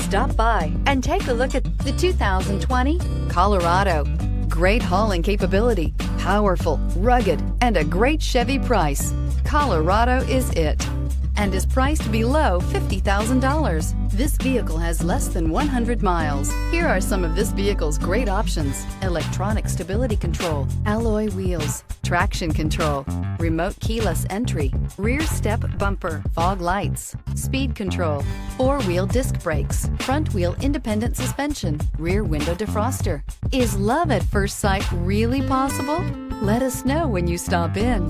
Stop by and take a look at the 2020 Colorado. Great hauling capability, powerful, rugged, and a great Chevy price. Colorado is it, and is priced below $50,000. This vehicle has less than 100 miles. Here are some of this vehicle's great options: electronic stability control, alloy wheels, traction control, remote keyless entry, rear step bumper, fog lights, speed control, four-wheel disc brakes, front wheel independent suspension, rear window defroster. Is love at first sight really possible? Let us know when you stop in.